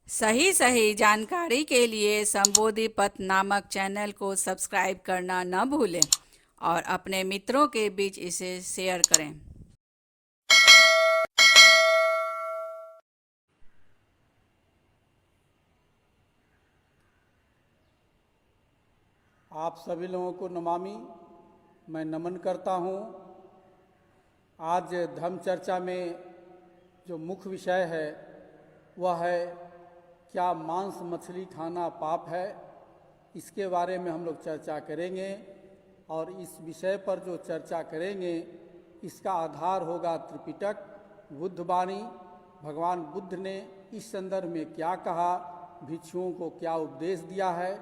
सही सही जानकारी के लिए संबोधि पथ नामक चैनल को सब्सक्राइब करना न भूलें और अपने मित्रों के बीच इसे शेयर करें। आप सभी लोगों को नमामि। मैं नमन करता हूँ। आज धम्म चर्चा में जो मुख्य विषय है वह है क्या मांस मछली खाना पाप है। इसके बारे में हम लोग चर्चा करेंगे और इस विषय पर जो चर्चा करेंगे इसका आधार होगा त्रिपिटक, बुद्ध वाणी। भगवान बुद्ध ने इस संदर्भ में क्या कहा, भिक्षुओं को क्या उपदेश दिया है,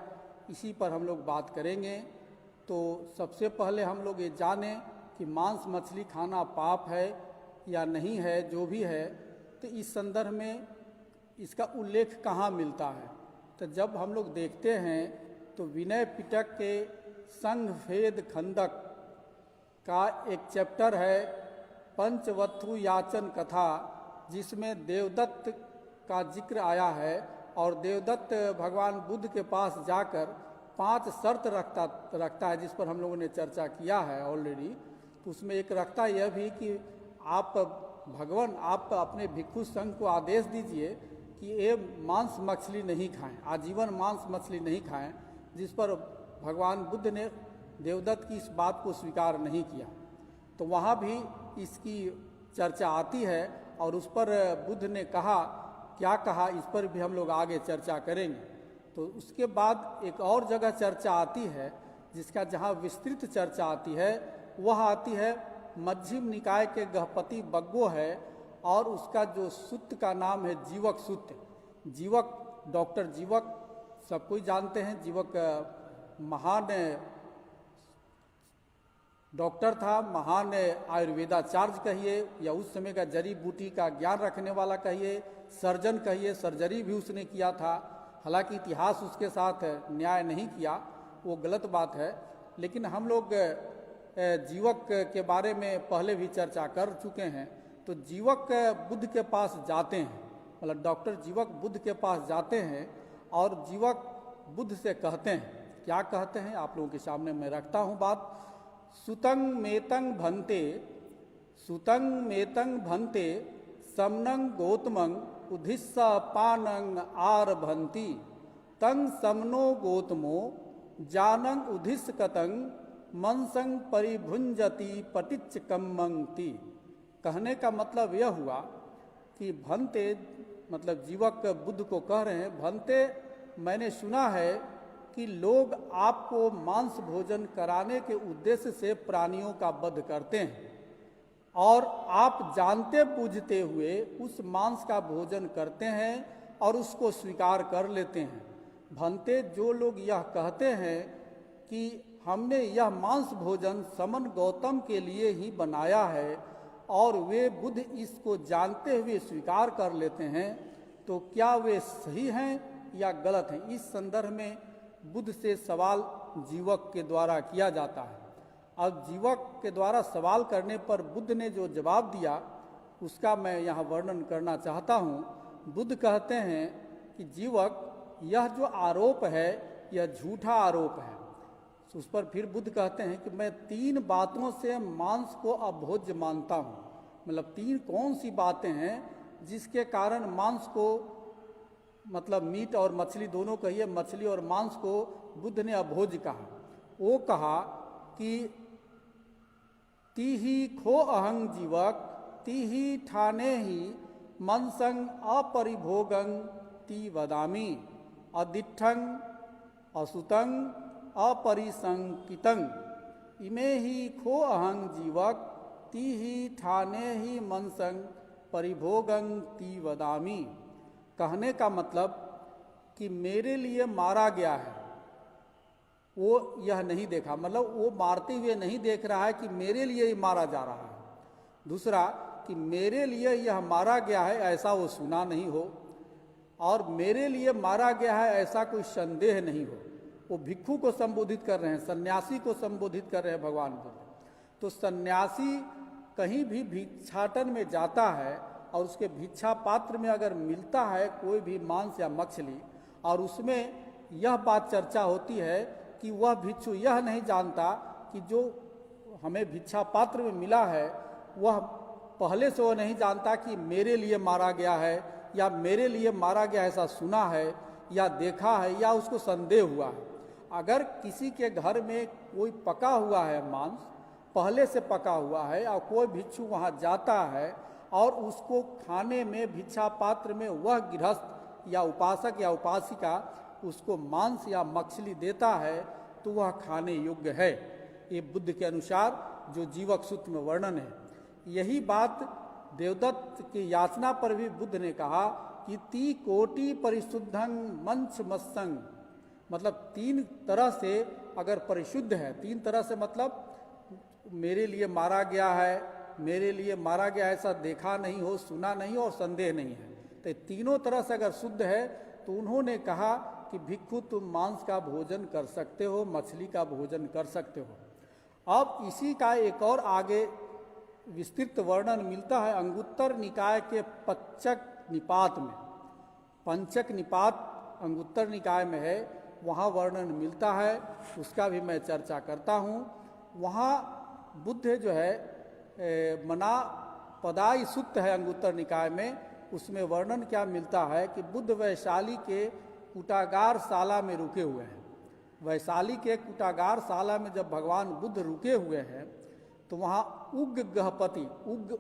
इसी पर हम लोग बात करेंगे। तो सबसे पहले हम लोग ये जानें कि मांस मछली खाना पाप है या नहीं है। जो भी है तो इस संदर्भ में इसका उल्लेख कहाँ मिलता है। तो जब हम लोग देखते हैं तो विनय पिटक के संघ भेद खंडक का एक चैप्टर है पंचवत्थु याचन कथा, जिसमें देवदत्त का जिक्र आया है। और देवदत्त भगवान बुद्ध के पास जाकर 5 शर्त रखता है, जिस पर हम लोगों ने चर्चा किया है ऑलरेडी। तो उसमें एक रखता यह भी कि आप भगवान आप अपने भिक्षु संघ को आदेश दीजिए कि ये मांस मछली नहीं खाएं, आजीवन मांस मछली नहीं खाएं। जिस पर भगवान बुद्ध ने देवदत्त की इस बात को स्वीकार नहीं किया। तो वहाँ भी इसकी चर्चा आती है और उस पर बुद्ध ने कहा, क्या कहा, इस पर भी हम लोग आगे चर्चा करेंगे। तो उसके बाद एक और जगह चर्चा आती है जिसका जहाँ विस्तृत चर्चा आती है वह आती है मध्यम निकाय के गहपति बग्गो है और उसका जो सूत्र का नाम है जीवक सूत्र। जीवक, डॉक्टर जीवक सब कोई जानते हैं। जीवक महान डॉक्टर था, महान आयुर्वेदाचार्य कहिए या उस समय का जड़ी बूटी का ज्ञान रखने वाला कहिए, सर्जन कहिए। सर्जरी भी उसने किया था। हालांकि इतिहास उसके साथ न्याय नहीं किया, वो गलत बात है। लेकिन हम लोग जीवक के बारे में पहले भी चर्चा कर चुके हैं। तो जीवक बुद्ध के पास जाते हैं, मतलब डॉक्टर जीवक बुद्ध के पास जाते हैं और जीवक बुद्ध से कहते हैं, क्या कहते हैं आप लोगों के सामने मैं रखता हूँ बात। सुतंग मेतंग भन्ते, सुतंग मेतंग भन्ते समनंग गौतमंग उद्धिस्सा पानंग आरभंती तंग समनो गौतमो जानंग उद्धिस कतंग मनसंग परिभुंजति पटिच कम्मंगती। कहने का मतलब यह हुआ कि भन्ते, मतलब जीवक बुद्ध को कह रहे हैं, भन्ते मैंने सुना है कि लोग आपको मांस भोजन कराने के उद्देश्य से प्राणियों का वध करते हैं और आप जानते बूझते हुए उस मांस का भोजन करते हैं और उसको स्वीकार कर लेते हैं। भन्ते, जो लोग यह कहते हैं कि हमने यह मांस भोजन समन गौतम के लिए ही बनाया है और वे बुद्ध इसको जानते हुए स्वीकार कर लेते हैं, तो क्या वे सही हैं या गलत हैं। इस संदर्भ में बुद्ध से सवाल जीवक के द्वारा किया जाता है। अब जीवक के द्वारा सवाल करने पर बुद्ध ने जो जवाब दिया उसका मैं यहाँ वर्णन करना चाहता हूँ। बुद्ध कहते हैं कि जीवक, यह जो आरोप है यह झूठा आरोप है। तो उस पर फिर बुद्ध कहते हैं कि मैं 3 बातों से मांस को अभोज्य मानता हूँ। मतलब 3 कौन सी बातें हैं जिसके कारण मांस को, मतलब मीट और मछली दोनों कहिए, मछली और मांस को बुद्ध ने अभोज्य कहा। वो कहा कि तीही खो अहंग जीवक तीही ठाने ही मनसंग अपरिभोगंग ती वदामी अदिठंग असुतंग अपरिसंकितंग इमे ही खो अहंग जीवक तीही ठाने ही मनसंग परिभोगंग ती वदामी। कहने का मतलब कि मेरे लिए मारा गया है वो यह नहीं देखा, मतलब वो मारते हुए नहीं देख रहा है कि मेरे लिए ही मारा जा रहा है। दूसरा कि मेरे लिए यह मारा गया है ऐसा वो सुना नहीं हो और मेरे लिए मारा गया है ऐसा कोई संदेह नहीं हो। वो भिक्षु को संबोधित कर रहे हैं, सन्यासी को संबोधित कर रहे हैं भगवान बुद्ध। तो सन्यासी कहीं भी भिक्षाटन में जाता है और उसके भिक्षा पात्र में अगर मिलता है कोई भी मांस या मछली, और उसमें यह बात चर्चा होती है कि वह भिक्षु यह नहीं जानता कि जो हमें भिक्षा पात्र में मिला है वह पहले से वो नहीं जानता कि मेरे लिए मारा गया है या मेरे लिए मारा गया ऐसा सुना है या देखा है या उसको संदेह हुआ है। अगर किसी के घर में कोई पका हुआ है मांस, पहले से पका हुआ है, और कोई भिक्षु वहाँ जाता है और उसको खाने में भिक्षा पात्र में वह गृहस्थ या उपासक या उपासिका उसको मांस या मछली देता है तो वह खाने योग्य है। ये बुद्ध के अनुसार जो जीवक सूत्र में वर्णन है। यही बात देवदत्त की याचना पर भी बुद्ध ने कहा कि 3 कोटि परिशुद्धं मंच मत्संग, मतलब 3 तरह से अगर परिशुद्ध है, 3 तरह से मतलब मेरे लिए मारा गया है, मेरे लिए मारा गया ऐसा देखा नहीं हो, सुना नहीं हो और संदेह नहीं है, तो तीनों तरह से अगर शुद्ध है तो उन्होंने कहा कि भिक्षु तुम मांस का भोजन कर सकते हो, मछली का भोजन कर सकते हो। अब इसी का एक और आगे विस्तृत वर्णन मिलता है अंगुत्तर निकाय के पंचक निपात में। पंचक निपात अंगुत्तर निकाय में है, वहाँ वर्णन मिलता है, उसका भी मैं चर्चा करता हूँ। वहाँ बुद्ध जो है मना पदाई सूक्त है अंगुत्तर निकाय में, उसमें वर्णन क्या मिलता है कि बुद्ध वैशाली के कुटागार शाला में रुके हुए हैं। वैशाली के कुटागार शाला में जब भगवान बुद्ध रुके हुए हैं तो वहाँ उग्र गृहपति,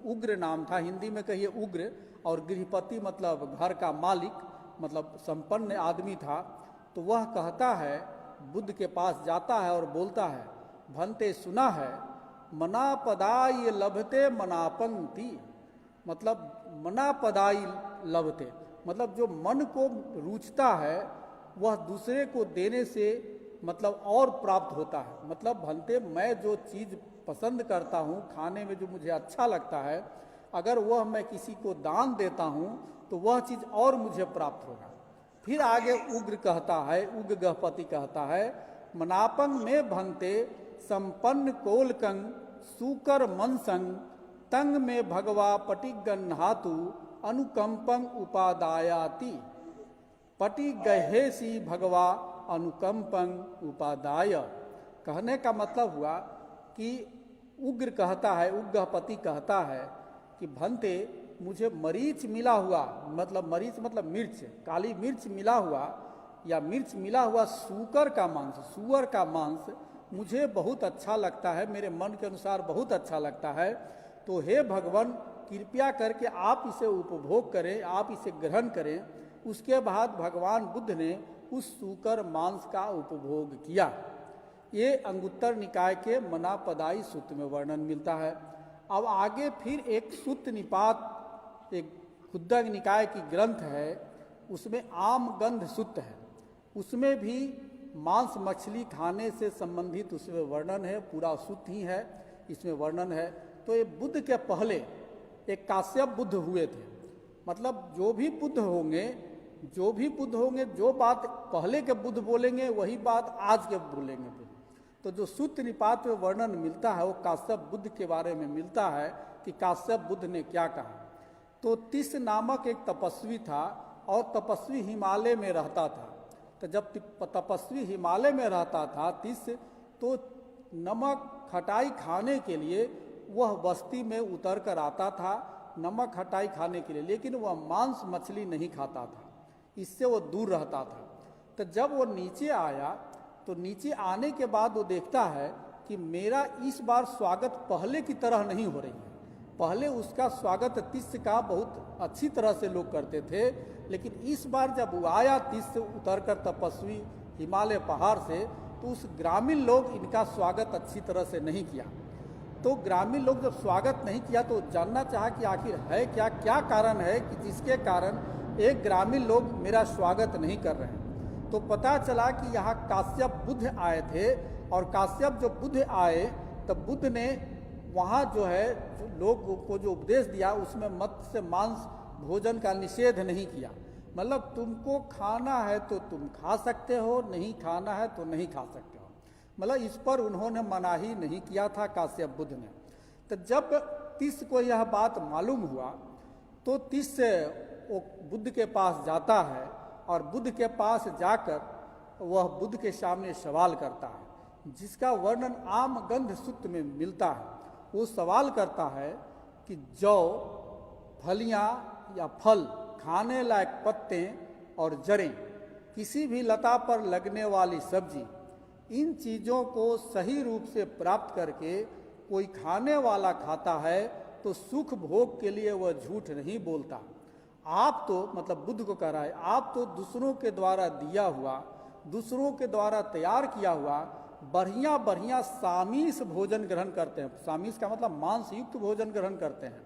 उग्र नाम था, हिंदी में कहिए उग्र, और गृहपति मतलब घर का मालिक, मतलब संपन्न आदमी था। तो वह कहता है, बुद्ध के पास जाता है और बोलता है, भंते सुना है मना पदाई लभते मनापंती, मतलब मना पदाई लभते मतलब जो मन को रुचता है वह दूसरे को देने से मतलब और प्राप्त होता है। मतलब भंते मैं जो चीज़ पसंद करता हूँ, खाने में जो मुझे अच्छा लगता है, अगर वह मैं किसी को दान देता हूँ तो वह चीज़ और मुझे प्राप्त होगा। फिर आगे उग्र कहता है, उग्र गृहपति कहता है, मनापंग में भंते संपन्न कोलकंग सूकर मनसंग तंग में भगवा पटिगन्हातु अनुकंपंग उपादायाति। पटि गहेसी भगवा अनुकंपंग उपादाय। कहने का मतलब हुआ कि उग्र कहता है, उग्रपति कहता है कि भंते मुझे मरीच मिला हुआ, मतलब मरीच मतलब मिर्च, काली मिर्च मिला हुआ या मिर्च मिला हुआ सूकर का मांस, सुअर का मांस मुझे बहुत अच्छा लगता है, मेरे मन के अनुसार बहुत अच्छा लगता है। तो हे भगवान कृपया करके आप इसे उपभोग करें, आप इसे ग्रहण करें। उसके बाद भगवान बुद्ध ने उस सूकर मांस का उपभोग किया। ये अंगुत्तर निकाय के मनापदाई सूत्र में वर्णन मिलता है। अब आगे फिर एक सूत्र निपात, एक खुद्दक निकाय की ग्रंथ है, उसमें आम गंध सूत्र है, उसमें भी मांस मछली खाने से संबंधित उसमें वर्णन है, पूरा सूत्र ही है, इसमें वर्णन है। तो ये बुद्ध के पहले एक काश्यप बुद्ध हुए थे, मतलब जो भी बुद्ध होंगे, जो बात पहले के बुद्ध बोलेंगे वही बात आज के बोलेंगे बुद्ध। तो जो सूत्र निपात में वर्णन मिलता है वो काश्यप बुद्ध के बारे में मिलता है कि काश्यप बुद्ध ने क्या कहा। तो तिस नामक एक तपस्वी था और तपस्वी हिमालय में रहता था। तो जब तपस्वी हिमालय में रहता था तिस, तो नमक खटाई खाने के लिए वह बस्ती में उतर कर आता था, नमक खटाई खाने के लिए, लेकिन वह मांस मछली नहीं खाता था, इससे वो दूर रहता था। तो जब वो नीचे आया तो नीचे आने के बाद वो देखता है कि मेरा इस बार स्वागत पहले की तरह नहीं हो रही है। पहले उसका स्वागत तिस का बहुत अच्छी तरह से लोग करते थे, लेकिन इस बार जब वो आया तिस से उतर कर तपस्वी हिमालय पहाड़ से, तो उस ग्रामीण लोग इनका स्वागत अच्छी तरह से नहीं किया। तो ग्रामीण लोग जब स्वागत नहीं किया तो जानना चाहा कि आखिर है क्या, क्या कारण है कि जिसके कारण एक ग्रामीण लोग मेरा स्वागत नहीं कर रहे हैं। तो पता चला कि यहाँ काश्यप बुद्ध आए थे, और काश्यप जब बुद्ध आए तब बुद्ध ने वहाँ जो है जो लोगों को जो उपदेश दिया उसमें मत्स्य मांस भोजन का निषेध नहीं किया। मतलब तुमको खाना है तो तुम खा सकते हो, नहीं खाना है तो नहीं खा सकते हो, मतलब इस पर उन्होंने मनाही नहीं किया था काश्यप बुद्ध ने। तो जब तिस को यह बात मालूम हुआ तो तीस से वो बुद्ध के पास जाता है और बुद्ध के पास जाकर वह बुद्ध के सामने सवाल करता है, जिसका वर्णन आम गंध सूत्र में मिलता है। वो सवाल करता है कि जौ, फलियां या फल, खाने लायक पत्ते और जड़ें, किसी भी लता पर लगने वाली सब्जी, इन चीज़ों को सही रूप से प्राप्त करके कोई खाने वाला खाता है तो सुख भोग के लिए वह झूठ नहीं बोलता। आप तो, मतलब बुद्ध को कह रहा है, आप तो दूसरों के द्वारा दिया हुआ, दूसरों के द्वारा तैयार किया हुआ बढ़िया बढ़िया सामीस भोजन ग्रहण करते हैं। सामीस का मतलब मांस युक्त भोजन ग्रहण करते हैं।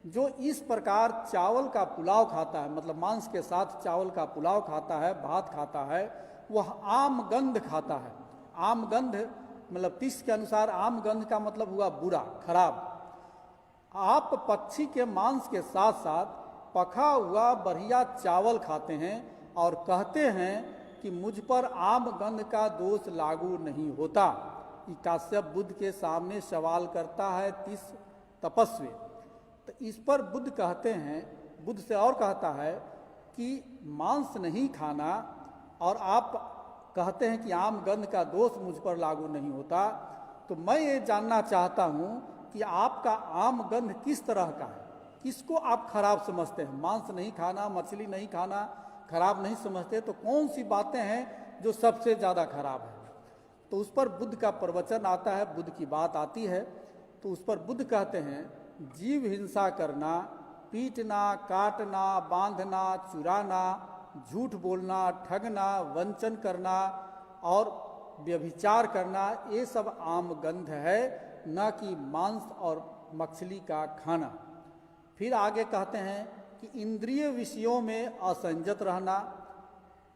जो इस प्रकार चावल का पुलाव खाता है, मतलब मांस के साथ चावल का पुलाव खाता है, भात खाता है, वह आम गंध खाता है। आम गंध मतलब तीस के अनुसार आम गंध का मतलब हुआ बुरा, खराब। आप पक्षी के मांस के साथ साथ पका हुआ बढ़िया चावल खाते हैं और कहते हैं कि मुझ पर आम गंध का दोष लागू नहीं होता। काश्यप बुद्ध के सामने सवाल करता है 30 तपस्वी। तो इस पर बुद्ध कहते हैं, बुद्ध से और कहता है कि मांस नहीं खाना और आप कहते हैं कि आम गंध का दोष मुझ पर लागू नहीं होता। तो मैं ये जानना चाहता हूँ कि आपका आम गंध किस तरह का है, किसको आप खराब समझते हैं? मांस नहीं खाना, मछली नहीं खाना खराब नहीं समझते, तो कौन सी बातें हैं जो सबसे ज़्यादा खराब है? तो उस पर बुद्ध का प्रवचन आता है, बुद्ध की बात आती है। तो उस पर बुद्ध कहते हैं, जीव हिंसा करना, पीटना, काटना, बांधना, चुराना, झूठ बोलना, ठगना, वंचन करना और व्यभिचार करना, ये सब आम गंध है, न कि मांस और मछली का खाना। फिर आगे कहते हैं कि इंद्रिय विषयों में असंजत रहना,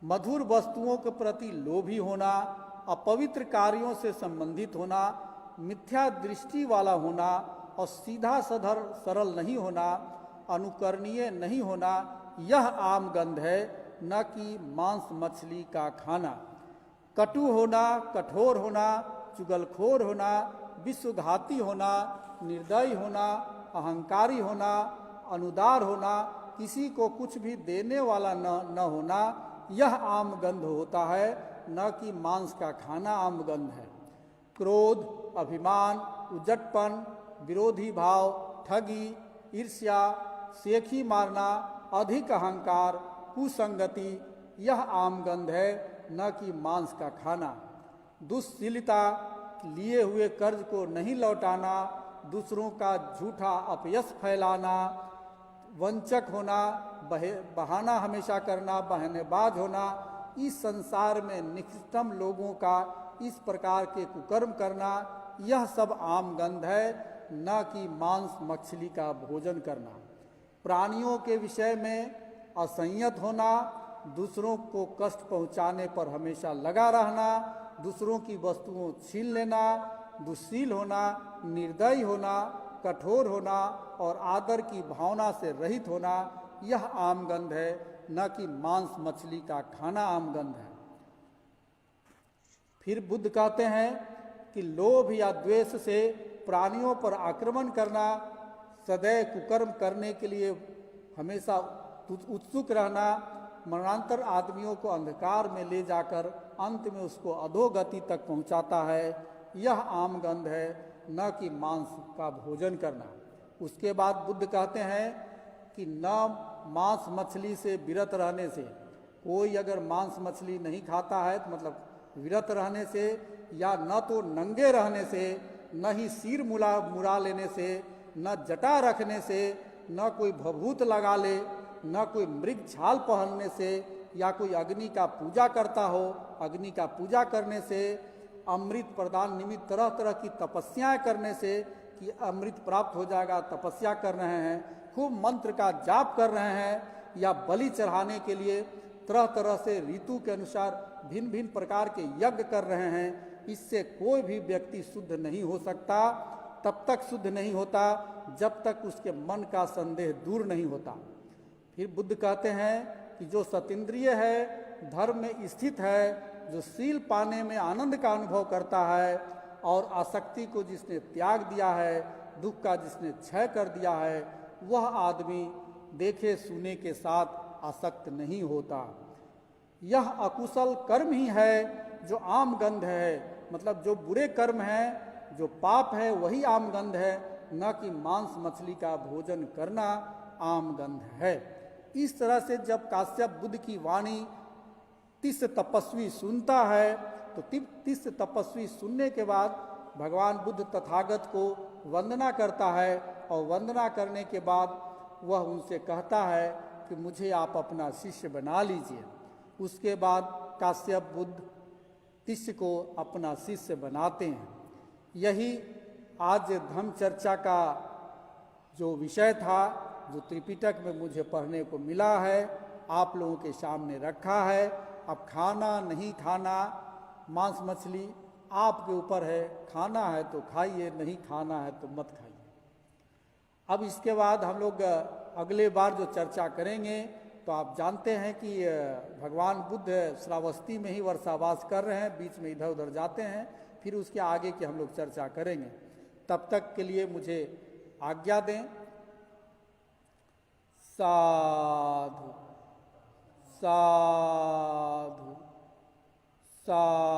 मधुर वस्तुओं के प्रति लोभी होना, अपवित्र कार्यों से संबंधित होना, मिथ्या दृष्टि वाला होना और सीधा सधर सरल नहीं होना, अनुकरणीय नहीं होना, यह आम गंध है, न कि मांस मछली का खाना। कटु होना, कठोर होना, चुगलखोर होना, विश्वघाती होना, निर्दयी होना, अहंकारी होना, अनुदार होना, किसी को कुछ भी देने वाला न होना, यह आम गंध होता है, न कि मांस का खाना आम गंध है। क्रोध, अभिमान, उजटपन, विरोधी भाव, ठगी, ईर्ष्या, सेखी मारना, अधिक अहंकार, कुसंगति, यह आम गंध है, न कि मांस का खाना। दुश्शीलता, लिए हुए कर्ज को नहीं लौटाना, दूसरों का झूठा अपयश फैलाना, वंचक होना, बहाना हमेशा करना, बहानेबाज होना, इस संसार में निकृष्टतम लोगों का इस प्रकार के कुकर्म करना, यह सब आम गंध है, न कि मांस मछली का भोजन करना। प्राणियों के विषय में असंयत होना, दूसरों को कष्ट पहुंचाने पर हमेशा लगा रहना, दूसरों की वस्तुओं छीन लेना, दुश्शील होना, निर्दयी होना, कठोर होना और आदर की भावना से रहित होना, यह आम गंध है, न कि मांस मछली का खाना आम गंध है। फिर बुद्ध कहते हैं कि लोभ या द्वेष से प्राणियों पर आक्रमण करना, सदैव कुकर्म करने के लिए हमेशा उत्सुक रहना, मरणांतर आदमियों को अंधकार में ले जाकर अंत में उसको अधोगति तक पहुंचाता है, यह आम गंध है, न कि मांस का भोजन करना। उसके बाद बुद्ध कहते हैं कि न मांस मछली से विरत रहने से, कोई अगर मांस मछली नहीं खाता है तो मतलब विरत रहने से, या न तो नंगे रहने से, न ही सिर मुड़ा लेने से, न जटा रखने से, न कोई भभूत लगा ले, न कोई मृग छाल पहनने से, या कोई अग्नि का पूजा करता हो, अग्नि का पूजा करने से, अमृत प्रदान निमित्त तरह तरह की तपस्याएं करने से कि अमृत प्राप्त हो जाएगा, तपस्या कर रहे हैं, खूब मंत्र का जाप कर रहे हैं, या बलि चढ़ाने के लिए तरह तरह से ऋतु के अनुसार भिन्न भिन्न प्रकार के यज्ञ कर रहे हैं, इससे कोई भी व्यक्ति शुद्ध नहीं हो सकता। तब तक शुद्ध नहीं होता जब तक उसके मन का संदेह दूर नहीं होता। फिर बुद्ध कहते हैं कि जो सतेंद्रिय है, धर्म में स्थित है, जो शील पाने में आनंद का अनुभव करता है और आसक्ति को जिसने त्याग दिया है, दुख का जिसने क्षय कर दिया है, वह आदमी देखे सुने के साथ आसक्त नहीं होता। यह अकुशल कर्म ही है जो आम गंध है, मतलब जो बुरे कर्म है, जो पाप है, वही आम गंध है, न कि मांस मछली का भोजन करना आम गंध है। इस तरह से जब काश्यप बुद्ध की वाणी 30 तपस्वी सुनता है, तो 30 तपस्वी सुनने के बाद भगवान बुद्ध तथागत को वंदना करता है, और वंदना करने के बाद वह उनसे कहता है कि मुझे आप अपना शिष्य बना लीजिए। उसके बाद काश्यप बुद्ध शिष्य को अपना शिष्य बनाते हैं। यही आज धम्म चर्चा का जो विषय था, जो त्रिपिटक में मुझे पढ़ने को मिला है, आप लोगों के सामने रखा है। अब खाना नहीं खाना, मांस मछली आपके ऊपर है, खाना है तो खाइए, नहीं खाना है तो मत खाइए। अब इसके बाद हम लोग अगले बार जो चर्चा करेंगे, तो आप जानते हैं कि भगवान बुद्ध श्रावस्ती में ही वर्षावास कर रहे हैं, बीच में इधर उधर जाते हैं, फिर उसके आगे की हम लोग चर्चा करेंगे। तब तक के लिए मुझे आज्ञा दें। साधु साधु साधु।